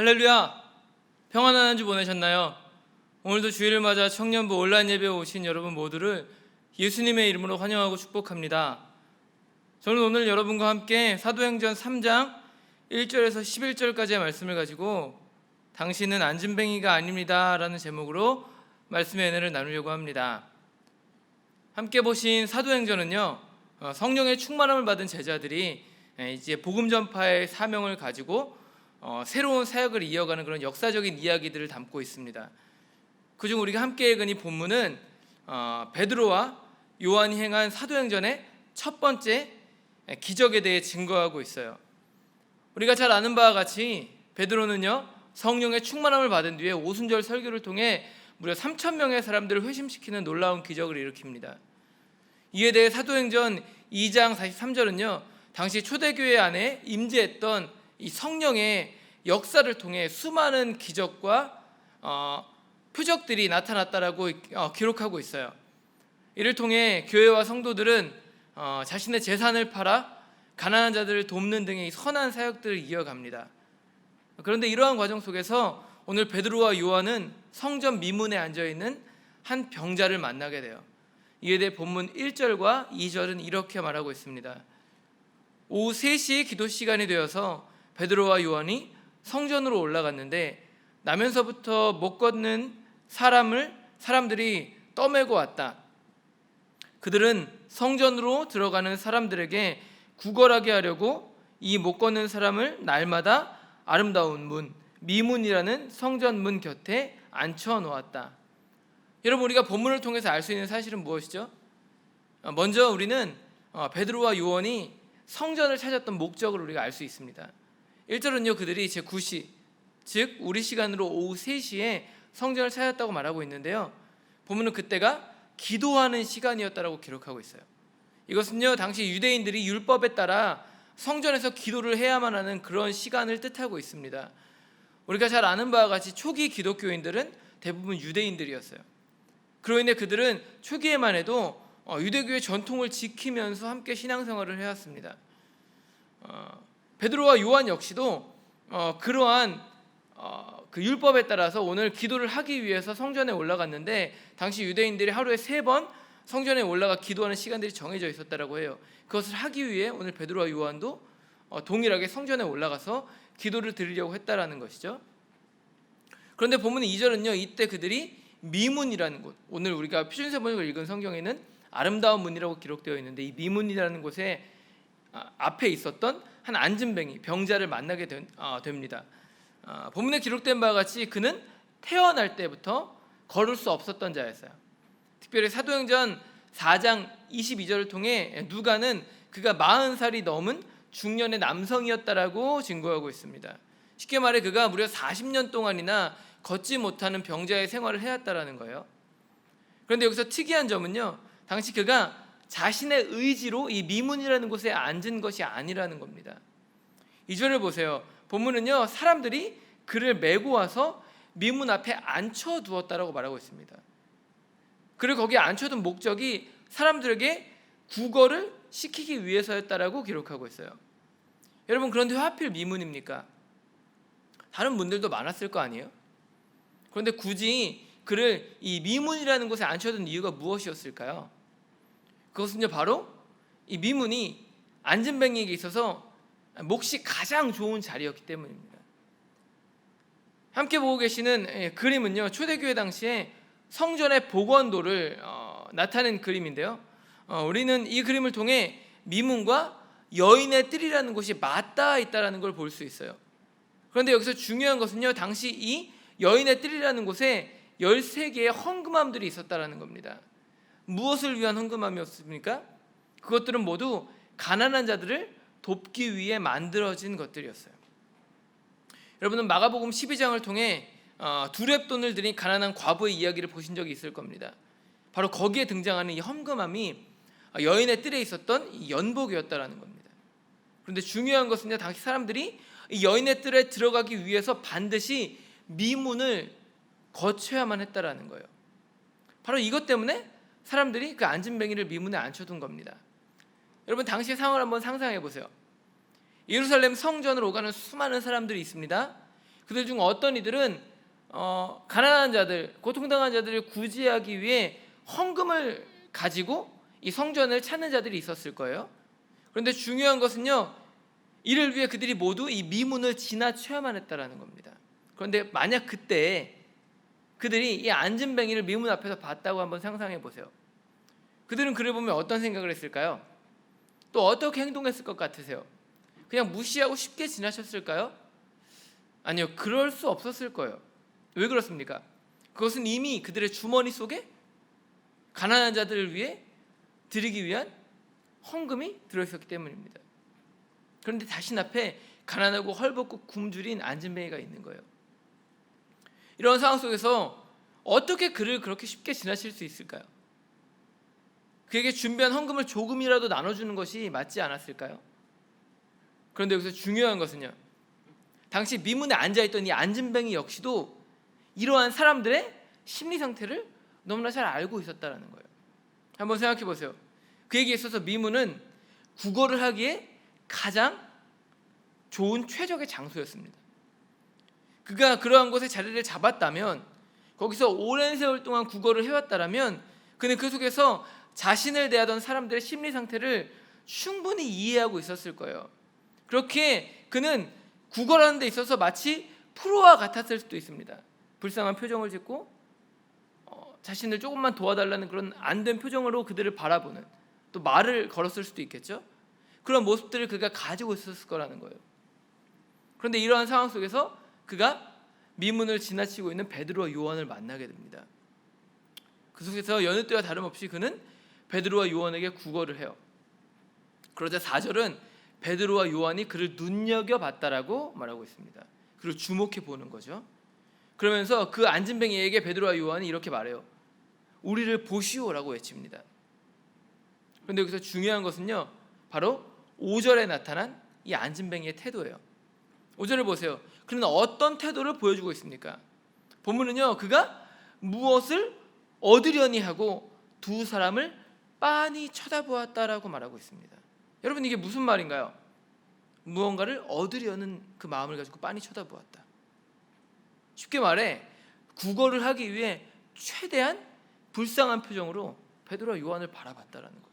할렐루야! 평안한 한 주 보내셨나요? 오늘도 주일을 맞아 청년부 온라인 예배에 오신 여러분 모두를 예수님의 이름으로 환영하고 축복합니다. 저는 오늘 여러분과 함께 사도행전 3장 1절에서 11절까지의 말씀을 가지고 당신은 안진뱅이가 아닙니다 라는 제목으로 말씀의 은혜를 나누려고 합니다. 함께 보신 사도행전은요, 성령의 충만함을 받은 제자들이 이제 복음 전파의 사명을 가지고 새로운 사역을 이어가는 그런 역사적인 이야기들을 담고 있습니다. 그중 우리가 함께 읽은 이 본문은 베드로와 요한이 행한 사도행전의 첫 번째 기적에 대해 증거하고 있어요. 우리가 잘 아는 바와 같이 베드로는요, 성령의 충만함을 받은 뒤에 오순절 설교를 통해 무려 3,000명의 사람들을 회심시키는 놀라운 기적을 일으킵니다. 이에 대해 사도행전 2장 43절은요, 당시 초대교회 안에 임재했던 이 성령의 역사를 통해 수많은 기적과 표적들이 나타났다라고 기록하고 있어요. 이를 통해 교회와 성도들은 자신의 재산을 팔아 가난한 자들을 돕는 등의 선한 사역들을 이어갑니다. 그런데 이러한 과정 속에서 오늘 베드로와 요한은 성전 미문에 앉아있는 한 병자를 만나게 돼요. 이에 대해 본문 1절과 2절은 이렇게 말하고 있습니다. 오후 3시 기도 시간이 되어서 베드로와 요한이 성전으로 올라갔는데 나면서부터 못 걷는 사람들이 떠매고 왔다. 그들은 성전으로 들어가는 사람들에게 구걸하게 하려고 이 못 걷는 사람을 날마다 아름다운 문, 미문이라는 성전 문 곁에 앉혀 놓았다. 여러분, 우리가 본문을 통해서 알 수 있는 사실은 무엇이죠? 먼저 우리는 베드로와 요한이 성전을 찾았던 목적을 우리가 알 수 있습니다. 1절은요, 그들이 제9시, 즉 우리 시간으로 오후 3시에 성전을 찾았다고 말하고 있는데요, 본문은 그때가 기도하는 시간이었다라고 기록하고 있어요. 이것은요, 당시 유대인들이 율법에 따라 성전에서 기도를 해야만 하는 그런 시간을 뜻하고 있습니다. 우리가 잘 아는 바와 같이 초기 기독교인들은 대부분 유대인들이었어요. 그로 인해 그들은 초기에만 해도 유대교의 전통을 지키면서 함께 신앙생활을 해왔습니다. 베드로와 요한 역시도 그러한 그 율법에 따라서 오늘 기도를 하기 위해서 성전에 올라갔는데, 당시 유대인들이 하루에 3번 성전에 올라가 기도하는 시간들이 정해져 있었다라고 해요. 그것을 하기 위해 오늘 베드로와 요한도 동일하게 성전에 올라가서 기도를 드리려고 했다라는 것이죠. 그런데 본문 2절은요, 이때 그들이 미문이라는 곳, 오늘 우리가 표준세 번역을 읽은 성경에는 아름다운 문이라고 기록되어 있는데, 이 미문이라는 곳에 앞에 있었던 한 안진뱅이 병자를 만나게 됩니다. 본문에 기록된 바와 같이 그는 태어날 때부터 걸을 수 없었던 자였어요. 특별히 사도행전 4장 22절을 통해 누가는 그가 40살이 넘은 중년의 남성이었다라고 증거하고 있습니다. 쉽게 말해 그가 무려 40년 동안이나 걷지 못하는 병자의 생활을 해왔다라는 거예요. 그런데 여기서 특이한 점은요, 당시 그가 자신의 의지로 이 미문이라는 곳에 앉은 것이 아니라는 겁니다. 2절을 보세요. 본문은요, 사람들이 그를 메고 와서 미문 앞에 앉혀두었다라고 말하고 있습니다. 그를 거기에 앉혀둔 목적이 사람들에게 구걸을 시키기 위해서였다라고 기록하고 있어요. 여러분, 그런데 왜 하필 미문입니까? 다른 문들도 많았을 거 아니에요? 그런데 굳이 그를 이 미문이라는 곳에 앉혀둔 이유가 무엇이었을까요? 그것은요, 바로 이 미문이 안진뱅이에게 있어서 몫이 가장 좋은 자리였기 때문입니다. 함께 보고 계시는 그림은요, 초대교회 당시에 성전의 복원도를 나타낸 그림인데요, 우리는 이 그림을 통해 미문과 여인의 뜰이라는 곳이 맞닿아 있다는 걸 볼 수 있어요. 그런데 여기서 중요한 것은요, 당시 이 여인의 뜰이라는 곳에 13개의 헝금함들이 있었다는 겁니다. 무엇을 위한 헝금함이었습니까? 그것들은 모두 가난한 자들을 돕기 위해 만들어진 것들이었어요. 여러분은 마가복음 12장을 통해 두렙돈을 들인 가난한 과부의 이야기를 보신 적이 있을 겁니다. 바로 거기에 등장하는 이 헝금함이 여인의 뜰에 있었던 이 연복이었다라는 겁니다. 그런데 중요한 것은요, 당시 사람들이 이 여인의 뜰에 들어가기 위해서 반드시 미문을 거쳐야만 했다라는 거예요. 바로 이것 때문에 사람들이 그 안진뱅이를 미문에 앉혀둔 겁니다. 여러분, 당시의 상황을 한번 상상해 보세요. 예루살렘 성전으로 오가는 수많은 사람들이 있습니다. 그들 중 어떤 이들은 가난한 자들, 고통당한 자들을 구제하기 위해 헌금을 가지고 이 성전을 찾는 자들이 있었을 거예요. 그런데 중요한 것은요, 이를 위해 그들이 모두 이 미문을 지나쳐야만 했다라는 겁니다. 그런데 만약 그때 그들이 이 안진뱅이를 미문 앞에서 봤다고 한번 상상해 보세요. 그들은 그를 보면 어떤 생각을 했을까요? 또 어떻게 행동했을 것 같으세요? 그냥 무시하고 쉽게 지나쳤을까요? 아니요, 그럴 수 없었을 거예요. 왜 그렇습니까? 그것은 이미 그들의 주머니 속에 가난한 자들을 위해 드리기 위한 헌금이 들어있었기 때문입니다. 그런데 자신 앞에 가난하고 헐벗고 굶주린 안진뱅이가 있는 거예요. 이런 상황 속에서 어떻게 그를 그렇게 쉽게 지나칠 수 있을까요? 그에게 준비한 헌금을 조금이라도 나눠주는 것이 맞지 않았을까요? 그런데 여기서 중요한 것은요, 당시 미문에 앉아있던 이 안진뱅이 역시도 이러한 사람들의 심리 상태를 너무나 잘 알고 있었다는 거예요. 한번 생각해 보세요. 그에게 있어서 미문은 구걸을 하기에 가장 좋은 최적의 장소였습니다. 그가 그러한 곳에 자리를 잡았다면, 거기서 오랜 세월 동안 구걸을 해왔다면 그는 그 속에서 자신을 대하던 사람들의 심리 상태를 충분히 이해하고 있었을 거예요. 그렇게 그는 구걸하는 데 있어서 마치 프로와 같았을 수도 있습니다. 불쌍한 표정을 짓고 자신을 조금만 도와달라는 그런 안된 표정으로 그들을 바라보는, 또 말을 걸었을 수도 있겠죠. 그런 모습들을 그가 가지고 있었을 거라는 거예요. 그런데 이러한 상황 속에서 그가 미문을 지나치고 있는 베드로와 요한을 만나게 됩니다. 그 속에서 여느 때와 다름없이 그는 베드로와 요한에게 구걸을 해요. 그러자 4절은 베드로와 요한이 그를 눈여겨봤다라고 말하고 있습니다. 그를 주목해 보는 거죠. 그러면서 그 안진뱅이에게 베드로와 요한이 이렇게 말해요. 우리를 보시오라고 외칩니다. 그런데 여기서 중요한 것은요, 바로 5절에 나타난 이 안진뱅이의 태도예요. 5절을 보세요. 그는 어떤 태도를 보여주고 있습니까? 본문은요, 그가 무엇을 얻으려니 하고 두 사람을 빤히 쳐다보았다라고 말하고 있습니다. 여러분, 이게 무슨 말인가요? 무언가를 얻으려는 그 마음을 가지고 빤히 쳐다보았다. 쉽게 말해 구걸을 하기 위해 최대한 불쌍한 표정으로 베드로와 요한을 바라봤다라는 거예요.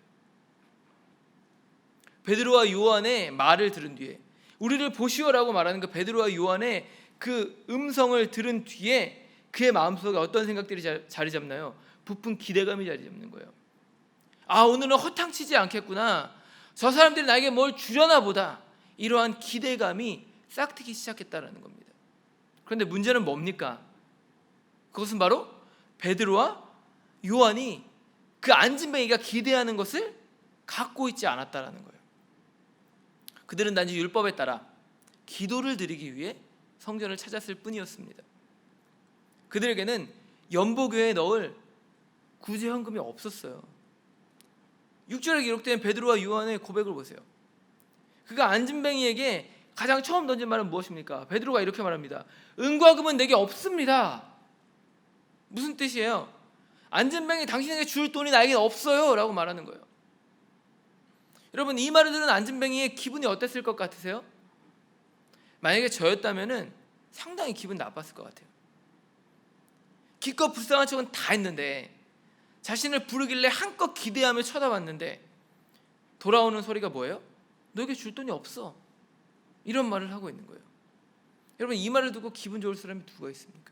베드로와 요한의 말을 들은 뒤에, 우리를 보시오라고 말하는 그 베드로와 요한의 그 음성을 들은 뒤에 그의 마음속에 어떤 생각들이 자리 잡나요? 부푼 기대감이 자리 잡는 거예요. 아, 오늘은 허탕치지 않겠구나, 저 사람들이 나에게 뭘 주려나 보다, 이러한 기대감이 싹트기 시작했다라는 겁니다. 그런데 문제는 뭡니까? 그것은 바로 베드로와 요한이 그 안진뱅이가 기대하는 것을 갖고 있지 않았다라는 거예요. 그들은 단지 율법에 따라 기도를 드리기 위해 성전을 찾았을 뿐이었습니다. 그들에게는 연보교에 넣을 구제 헌금이 없었어요. 6절에 기록된 베드로와 요한의 고백을 보세요. 그가 안진뱅이에게 가장 처음 던진 말은 무엇입니까? 베드로가 이렇게 말합니다. 은과 금은 내게 없습니다. 무슨 뜻이에요? 안진뱅이, 당신에게 줄 돈이 나에게 없어요 라고 말하는 거예요. 여러분, 이 말을 들은 안진뱅이의 기분이 어땠을 것 같으세요? 만약에 저였다면 상당히 기분 나빴을 것 같아요. 기껏 불쌍한 척은 다 했는데, 자신을 부르길래 한껏 기대하며 쳐다봤는데 돌아오는 소리가 뭐예요? 너에게 줄 돈이 없어, 이런 말을 하고 있는 거예요. 여러분, 이 말을 듣고 기분 좋을 사람이 누가 있습니까?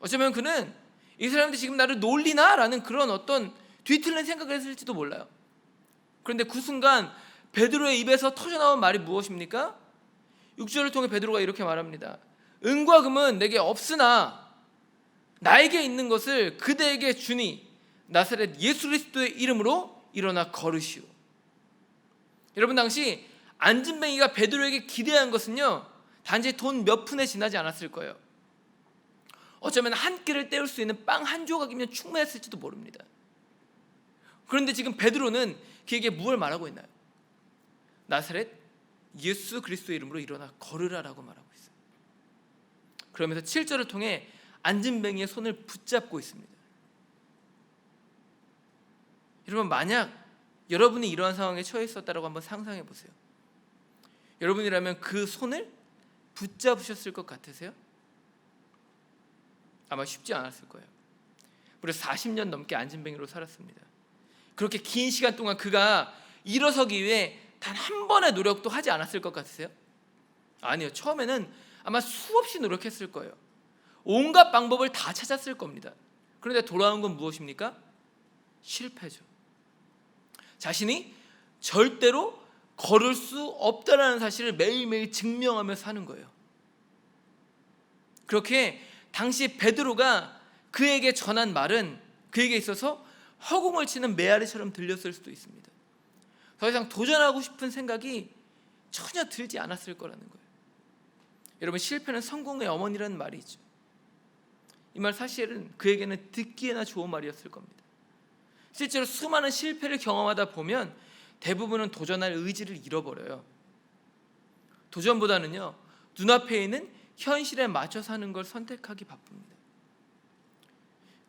어쩌면 그는 이 사람들이 지금 나를 놀리나? 라는 그런 어떤 뒤틀린 생각을 했을지도 몰라요. 그런데 그 순간 베드로의 입에서 터져나온 말이 무엇입니까? 6절을 통해 베드로가 이렇게 말합니다. 은과 금은 내게 없으나 나에게 있는 것을 그대에게 주니 나사렛 예수 그리스도의 이름으로 일어나 걸으시오. 여러분, 당시 안진뱅이가 베드로에게 기대한 것은요, 단지 돈 몇 푼에 지나지 않았을 거예요. 어쩌면 한 끼를 때울 수 있는 빵 한 조각이면 충분했을지도 모릅니다. 그런데 지금 베드로는 그에게 무엇을 말하고 있나요? 나사렛 예수 그리스도의 이름으로 일어나 걸으라라고 말하고 있어요. 그러면서 7절을 통해 안진뱅이의 손을 붙잡고 있습니다. 여러분, 만약 여러분이 이러한 상황에 처해 있었다라고 한번 상상해 보세요. 여러분이라면 그 손을 붙잡으셨을 것 같으세요? 아마 쉽지 않았을 거예요. 무려 40년 넘게 안진뱅이로 살았습니다. 그렇게 긴 시간 동안 그가 일어서기 위해 단 한 번의 노력도 하지 않았을 것 같으세요? 아니요. 처음에는 아마 수없이 노력했을 거예요. 온갖 방법을 다 찾았을 겁니다. 그런데 돌아온 건 무엇입니까? 실패죠. 자신이 절대로 걸을 수 없다는 사실을 매일매일 증명하며 사는 거예요. 그렇게 당시 베드로가 그에게 전한 말은 그에게 있어서 허공을 치는 메아리처럼 들렸을 수도 있습니다. 더 이상 도전하고 싶은 생각이 전혀 들지 않았을 거라는 거예요. 여러분, 실패는 성공의 어머니라는 말이 있죠. 이 말 사실은 그에게는 듣기에나 좋은 말이었을 겁니다. 실제로 수많은 실패를 경험하다 보면 대부분은 도전할 의지를 잃어버려요. 도전보다는요, 눈앞에 있는 현실에 맞춰 사는 걸 선택하기 바쁩니다.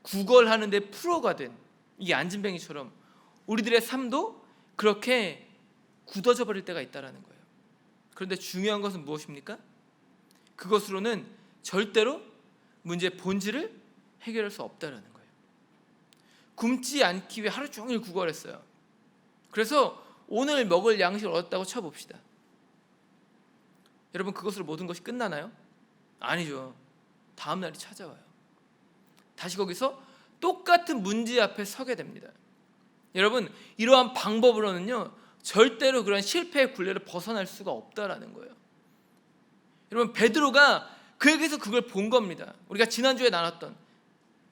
구걸하는데 프로가 된 이 안진뱅이처럼 우리들의 삶도 그렇게 굳어져 버릴 때가 있다는 거예요. 그런데 중요한 것은 무엇입니까? 그것으로는 절대로 문제의 본질을 해결할 수 없다는 거예요. 굶지 않기 위해 하루 종일 구걸했어요. 그래서 오늘 먹을 양식을 얻었다고 쳐봅시다. 여러분, 그것으로 모든 것이 끝나나요? 아니죠. 다음 날이 찾아와요. 다시 거기서 똑같은 문제 앞에 서게 됩니다. 여러분, 이러한 방법으로는요, 절대로 그런 실패의 굴레를 벗어날 수가 없다라는 거예요. 여러분, 베드로가 그에게서 그걸 본 겁니다. 우리가 지난주에 나눴던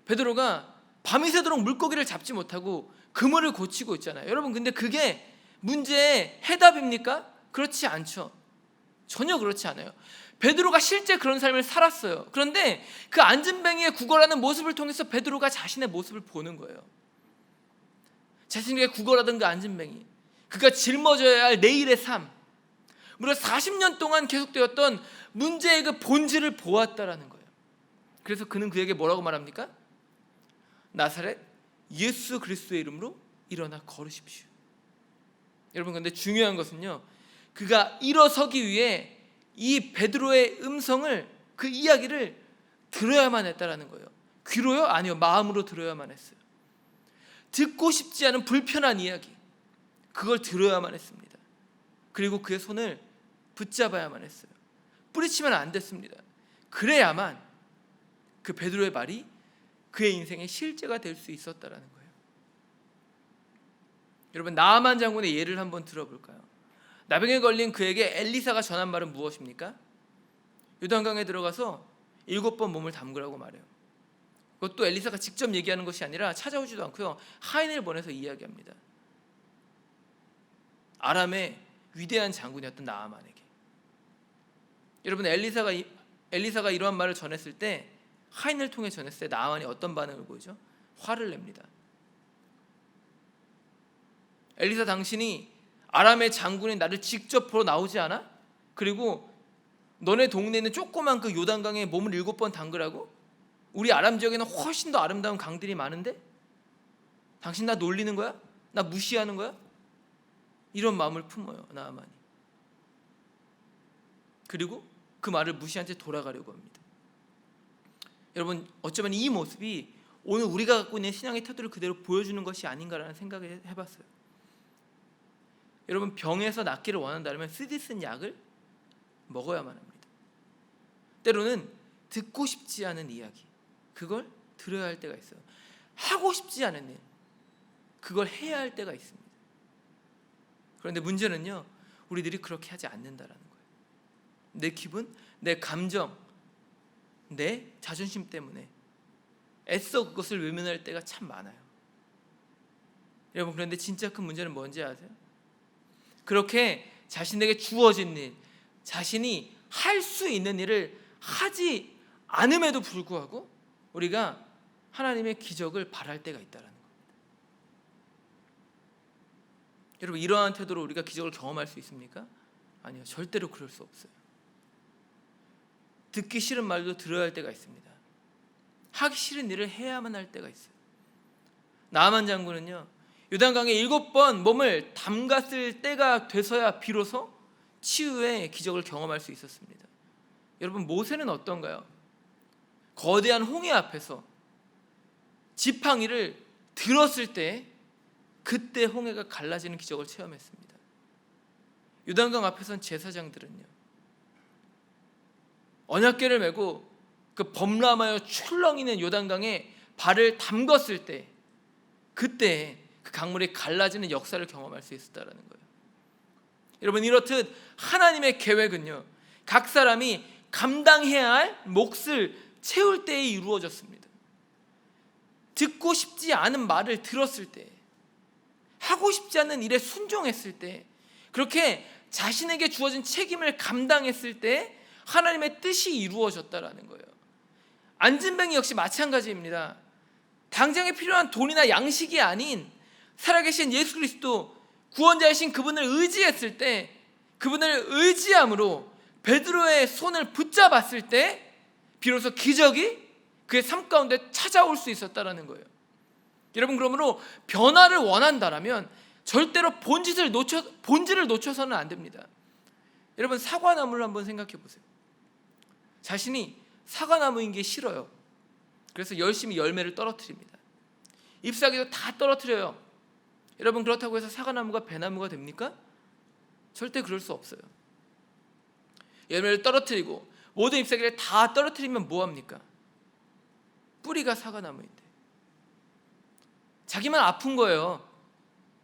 베드로가 밤이 새도록 물고기를 잡지 못하고 그물을 고치고 있잖아요. 여러분, 근데 그게 문제의 해답입니까? 그렇지 않죠. 전혀 그렇지 않아요. 베드로가 실제 그런 삶을 살았어요. 그런데 그 안진뱅이의 구걸하는 모습을 통해서 베드로가 자신의 모습을 보는 거예요. 자신에게 구걸하던 그 안진뱅이, 그가 짊어져야 할 내일의 삶, 무려 40년 동안 계속되었던 문제의 그 본질을 보았다라는 거예요. 그래서 그는 그에게 뭐라고 말합니까? 나사렛 예수 그리스도의 이름으로 일어나 걸으십시오. 여러분, 근데 중요한 것은요, 그가 일어서기 위해 이 베드로의 음성을, 그 이야기를 들어야만 했다라는 거예요. 귀로요? 아니요, 마음으로 들어야만 했어요. 듣고 싶지 않은 불편한 이야기, 그걸 들어야만 했습니다. 그리고 그의 손을 붙잡아야만 했어요. 뿌리치면 안 됐습니다. 그래야만 그 베드로의 말이 그의 인생의 실제가 될 수 있었다라는 거예요. 여러분, 나아만 장군의 예를 한번 들어볼까요? 나병에 걸린 그에게 엘리사가 전한 말은 무엇입니까? 요단강에 들어가서 7번 몸을 담그라고 말해요. 그것도 엘리사가 직접 얘기하는 것이 아니라 찾아오지도 않고요, 하인을 보내서 이야기합니다. 아람의 위대한 장군이었던 나아만에게. 여러분, 엘리사가 이러한 말을 전했을 때, 하인을 통해 전했을 때 나아만이 어떤 반응을 보이죠? 화를 냅니다. 엘리사, 당신이 아람의 장군이 나를 직접 보러 나오지 않아? 그리고 너네 동네에 있는 조그만 그 요단강에 몸을 7번 담그라고? 우리 아람 지역에는 훨씬 더 아름다운 강들이 많은데? 당신 나 놀리는 거야? 나 무시하는 거야? 이런 마음을 품어요, 나아만이. 그리고 그 말을 무시한 채 돌아가려고 합니다. 여러분, 어쩌면 이 모습이 오늘 우리가 갖고 있는 신앙의 태도를 그대로 보여주는 것이 아닌가라는 생각을 해봤어요. 여러분, 병에서 낫기를 원한다면 쓰디 쓴 약을 먹어야만 합니다. 때로는 듣고 싶지 않은 이야기, 그걸 들어야 할 때가 있어요. 하고 싶지 않은 일, 그걸 해야 할 때가 있습니다. 그런데 문제는요, 우리들이 그렇게 하지 않는다라는 거예요. 내 기분, 내 감정, 내 자존심 때문에 애써 그것을 외면할 때가 참 많아요. 여러분, 그런데 진짜 큰 문제는 뭔지 아세요? 그렇게 자신에게 주어진 일, 자신이 할 수 있는 일을 하지 않음에도 불구하고 우리가 하나님의 기적을 바랄 때가 있다는 겁니다. 여러분, 이러한 태도로 우리가 기적을 경험할 수 있습니까? 아니요, 절대로 그럴 수 없어요. 듣기 싫은 말도 들어야 할 때가 있습니다. 하기 싫은 일을 해야만 할 때가 있어요. 나아만 장군은요, 요단강에 7번 몸을 담갔을 때가 돼서야 비로소 치유의 기적을 경험할 수 있었습니다. 여러분, 모세는 어떤가요? 거대한 홍해 앞에서 지팡이를 들었을 때 그때 홍해가 갈라지는 기적을 체험했습니다. 요단강 앞에선 제사장들은요, 언약궤를 메고 그 범람하여 출렁이는 요단강에 발을 담궜을 때 그때 그 강물이 갈라지는 역사를 경험할 수 있었다는 거예요. 여러분, 이렇듯 하나님의 계획은요, 각 사람이 감당해야 할 몫을 채울 때에 이루어졌습니다. 듣고 싶지 않은 말을 들었을 때, 하고 싶지 않은 일에 순종했을 때, 그렇게 자신에게 주어진 책임을 감당했을 때 하나님의 뜻이 이루어졌다라는 거예요. 안진뱅이 역시 마찬가지입니다. 당장에 필요한 돈이나 양식이 아닌 살아계신 예수 그리스도 구원자이신 그분을 의지했을 때, 그분을 의지함으로 베드로의 손을 붙잡았을 때 비로소 기적이 그의 삶 가운데 찾아올 수 있었다라는 거예요. 여러분, 그러므로 변화를 원한다라면 절대로 본질을 놓쳐서는 안 됩니다. 여러분, 사과나무를 한번 생각해 보세요. 자신이 사과나무인 게 싫어요. 그래서 열심히 열매를 떨어뜨립니다. 잎사귀도 다 떨어뜨려요. 여러분, 그렇다고 해서 사과나무가 배나무가 됩니까? 절대 그럴 수 없어요. 열매를 떨어뜨리고 모든 잎사귀를 다 떨어뜨리면 뭐합니까? 뿌리가 사과나무인데 자기만 아픈 거예요.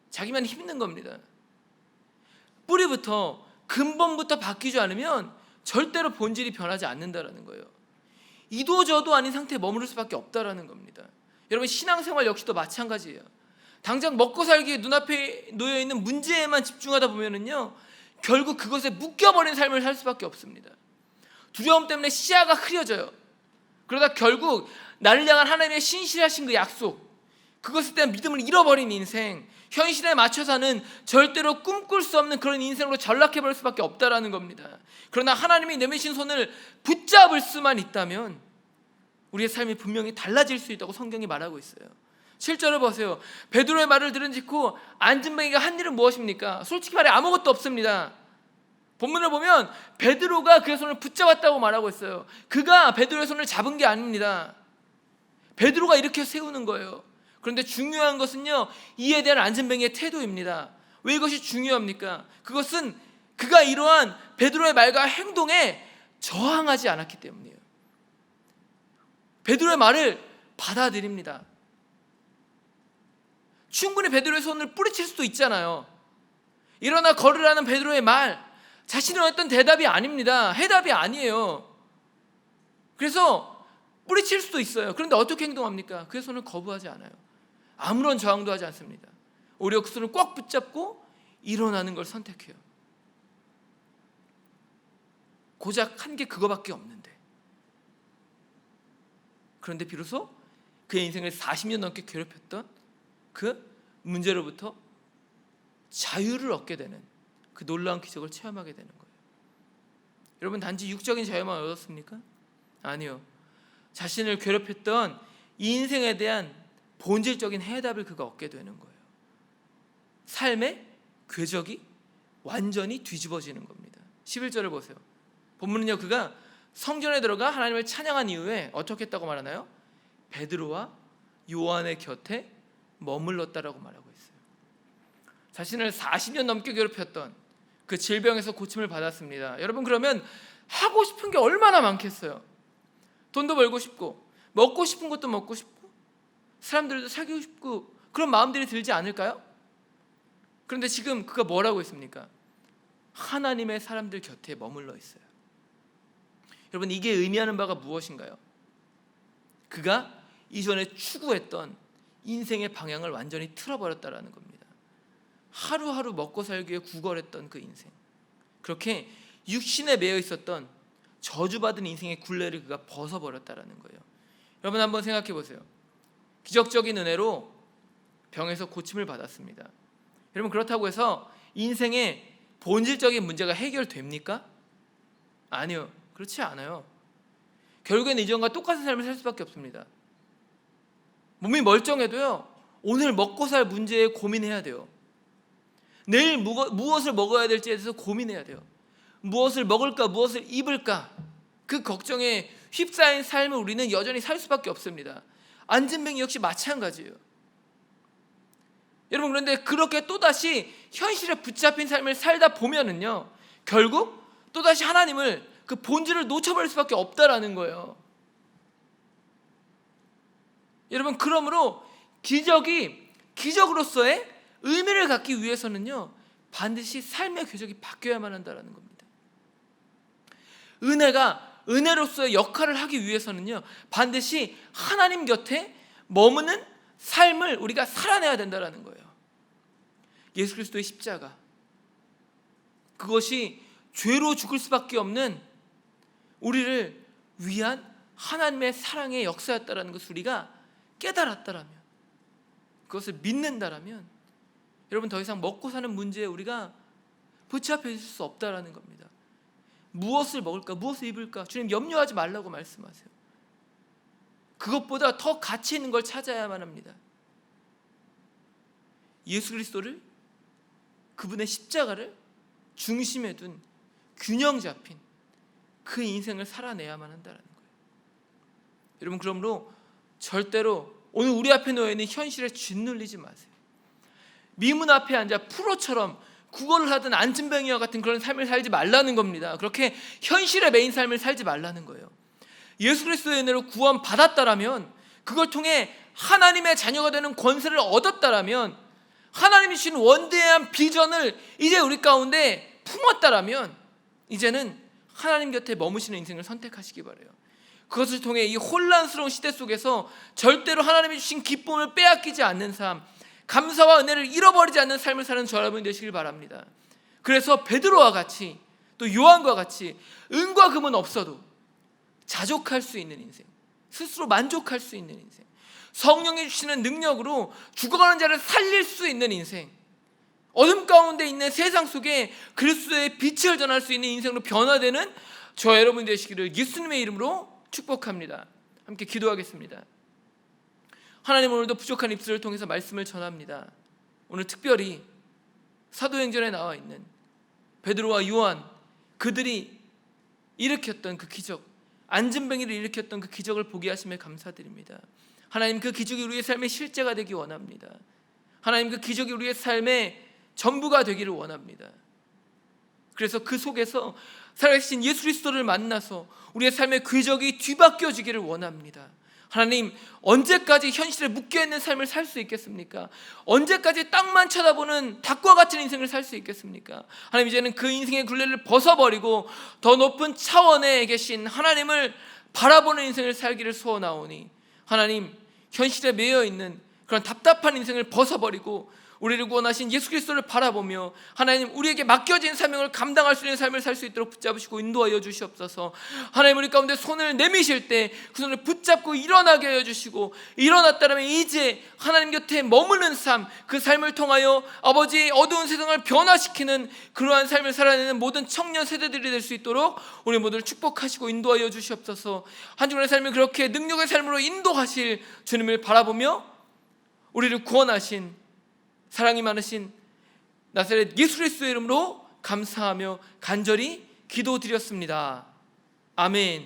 자기만 힘든 겁니다. 뿌리부터, 근본부터 바뀌지 않으면 절대로 본질이 변하지 않는다라는 거예요. 이도저도 아닌 상태에 머무를 수밖에 없다라는 겁니다. 여러분, 신앙생활 역시도 마찬가지예요. 당장 먹고 살기에 눈앞에 놓여있는 문제에만 집중하다 보면은요, 결국 그것에 묶여버린 삶을 살 수밖에 없습니다. 두려움 때문에 시야가 흐려져요. 그러다 결국 나를 향한 하나님의 신실하신 그 약속, 그것에 대한 믿음을 잃어버린 인생, 현실에 맞춰 사는 절대로 꿈꿀 수 없는 그런 인생으로 전락해버릴 수밖에 없다라는 겁니다. 그러나 하나님이 내미신 손을 붙잡을 수만 있다면 우리의 삶이 분명히 달라질 수 있다고 성경이 말하고 있어요. 7절을 보세요. 베드로의 말을 들은 직후 안진뱅이가 한 일은 무엇입니까? 솔직히 말해 아무것도 없습니다. 본문을 보면 베드로가 그의 손을 붙잡았다고 말하고 있어요. 그가 베드로의 손을 잡은 게 아닙니다. 베드로가 이렇게 세우는 거예요. 그런데 중요한 것은요, 이에 대한 안진뱅이의 태도입니다. 왜 이것이 중요합니까? 그것은 그가 이러한 베드로의 말과 행동에 저항하지 않았기 때문이에요. 베드로의 말을 받아들입니다. 충분히 베드로의 손을 뿌리칠 수도 있잖아요. 일어나 걸으라는 베드로의 말, 자신은 어떤 대답이 아닙니다. 해답이 아니에요. 그래서 뿌리칠 수도 있어요. 그런데 어떻게 행동합니까? 그의 손을 거부하지 않아요. 아무런 저항도 하지 않습니다. 오히려 그 손을 꽉 붙잡고 일어나는 걸 선택해요. 고작 한 게 그거밖에 없는데. 그런데 비로소 그의 인생을 40년 넘게 괴롭혔던 그 문제로부터 자유를 얻게 되는 그 놀라운 기적을 체험하게 되는 거예요. 여러분, 단지 육적인 자유만 얻었습니까? 아니요. 자신을 괴롭혔던 이 인생에 대한 본질적인 해답을 그가 얻게 되는 거예요. 삶의 궤적이 완전히 뒤집어지는 겁니다. 11절을 보세요. 본문은요, 그가 성전에 들어가 하나님을 찬양한 이후에 어떻게 했다고 말하나요? 베드로와 요한의 곁에 머물렀다라고 말하고 있어요. 자신을 40년 넘게 괴롭혔던 그 질병에서 고침을 받았습니다. 여러분, 그러면 하고 싶은 게 얼마나 많겠어요? 돈도 벌고 싶고, 먹고 싶은 것도 먹고 싶고, 사람들도 사귀고 싶고, 그런 마음들이 들지 않을까요? 그런데 지금 그가 뭐라고 했습니까? 하나님의 사람들 곁에 머물러 있어요. 여러분, 이게 의미하는 바가 무엇인가요? 그가 이전에 추구했던 인생의 방향을 완전히 틀어버렸다라는 겁니다. 하루하루 먹고 살기에 구걸했던 그 인생, 그렇게 육신에 매여 있었던 저주받은 인생의 굴레를 그가 벗어버렸다라는 거예요. 여러분, 한번 생각해 보세요. 기적적인 은혜로 병에서 고침을 받았습니다. 여러분, 그렇다고 해서 인생의 본질적인 문제가 해결됩니까? 아니요, 그렇지 않아요. 결국엔 이전과 똑같은 삶을 살 수밖에 없습니다. 몸이 멀쩡해도요, 오늘 먹고 살 문제에 고민해야 돼요. 내일 무엇을 먹어야 될지에 대해서 고민해야 돼요. 무엇을 먹을까, 무엇을 입을까, 그 걱정에 휩싸인 삶을 우리는 여전히 살 수밖에 없습니다. 안진뱅이 역시 마찬가지예요. 여러분, 그런데 그렇게 또다시 현실에 붙잡힌 삶을 살다 보면은요, 결국 또다시 하나님을, 그 본질을 놓쳐버릴 수밖에 없다라는 거예요. 여러분, 그러므로 기적으로서의 의미를 갖기 위해서는요, 반드시 삶의 궤적이 바뀌어야만 한다라는 겁니다. 은혜로서의 역할을 하기 위해서는요, 반드시 하나님 곁에 머무는 삶을 우리가 살아내야 된다라는 거예요. 예수 그리스도의 십자가, 그것이 죄로 죽을 수밖에 없는 우리를 위한 하나님의 사랑의 역사였다라는 것을 우리가 깨달았다라면, 그것을 믿는다라면, 여러분, 더 이상 먹고 사는 문제에 우리가 붙잡혀 있을 수 없다라는 겁니다. 무엇을 먹을까, 무엇을 입을까, 주님 염려하지 말라고 말씀하세요. 그것보다 더 가치 있는 걸 찾아야만 합니다. 예수 그리스도를, 그분의 십자가를 중심에 둔 균형 잡힌 그 인생을 살아내야만 한다는 거예요. 여러분, 그러므로 절대로 오늘 우리 앞에 놓여있는 현실에 짓눌리지 마세요. 미문 앞에 앉아 프로처럼 구걸을 하든 안진뱅이와 같은 그런 삶을 살지 말라는 겁니다. 그렇게 현실에 매인 삶을 살지 말라는 거예요. 예수 그리스도의 은혜로 구원 받았다라면, 그걸 통해 하나님의 자녀가 되는 권세를 얻었다라면, 하나님이 주신 원대한 비전을 이제 우리 가운데 품었다라면, 이제는 하나님 곁에 머무시는 인생을 선택하시기 바라요. 그것을 통해 이 혼란스러운 시대 속에서 절대로 하나님이 주신 기쁨을 빼앗기지 않는 삶, 감사와 은혜를 잃어버리지 않는 삶을 사는 저 여러분이 되시길 바랍니다. 그래서 베드로와 같이, 또 요한과 같이 은과 금은 없어도 자족할 수 있는 인생, 스스로 만족할 수 있는 인생, 성령이 주시는 능력으로 죽어가는 자를 살릴 수 있는 인생, 어둠 가운데 있는 세상 속에 그리스도의 빛을 전할 수 있는 인생으로 변화되는 저 여러분 되시기를 예수님의 이름으로 축복합니다. 함께 기도하겠습니다. 하나님, 오늘도 부족한 입술을 통해서 말씀을 전합니다. 오늘 특별히 사도행전에 나와 있는 베드로와 요한, 그들이 일으켰던 그 기적, 안진뱅이를 일으켰던 그 기적을 보게 하심에 감사드립니다. 하나님, 그 기적이 우리의 삶의 실제가 되기 원합니다. 하나님, 그 기적이 우리의 삶의 전부가 되기를 원합니다. 그래서 그 속에서 살아계신 예수 그리스도를 만나서 우리의 삶의 궤적이 뒤바뀌어지기를 원합니다. 하나님, 언제까지 현실에 묶여있는 삶을 살 수 있겠습니까? 언제까지 땅만 쳐다보는 닭과 같은 인생을 살 수 있겠습니까? 하나님, 이제는 그 인생의 굴레를 벗어버리고 더 높은 차원에 계신 하나님을 바라보는 인생을 살기를 소원하오니, 하나님, 현실에 매여있는 그런 답답한 인생을 벗어버리고 우리를 구원하신 예수 그리스도를 바라보며 하나님, 우리에게 맡겨진 사명을 감당할 수 있는 삶을 살 수 있도록 붙잡으시고 인도하여 주시옵소서. 하나님, 우리 가운데 손을 내미실 때 그 손을 붙잡고 일어나게 하여 주시고, 일어났다면 이제 하나님 곁에 머무는 삶, 그 삶을 통하여 아버지 어두운 세상을 변화시키는 그러한 삶을 살아내는 모든 청년 세대들이 될 수 있도록 우리 모두를 축복하시고 인도하여 주시옵소서. 한 주간의 삶을 그렇게 능력의 삶으로 인도하실 주님을 바라보며 우리를 구원하신 사랑이 많으신 나사렛 예수 그리스도의 이름으로 감사하며 간절히 기도드렸습니다. 아멘.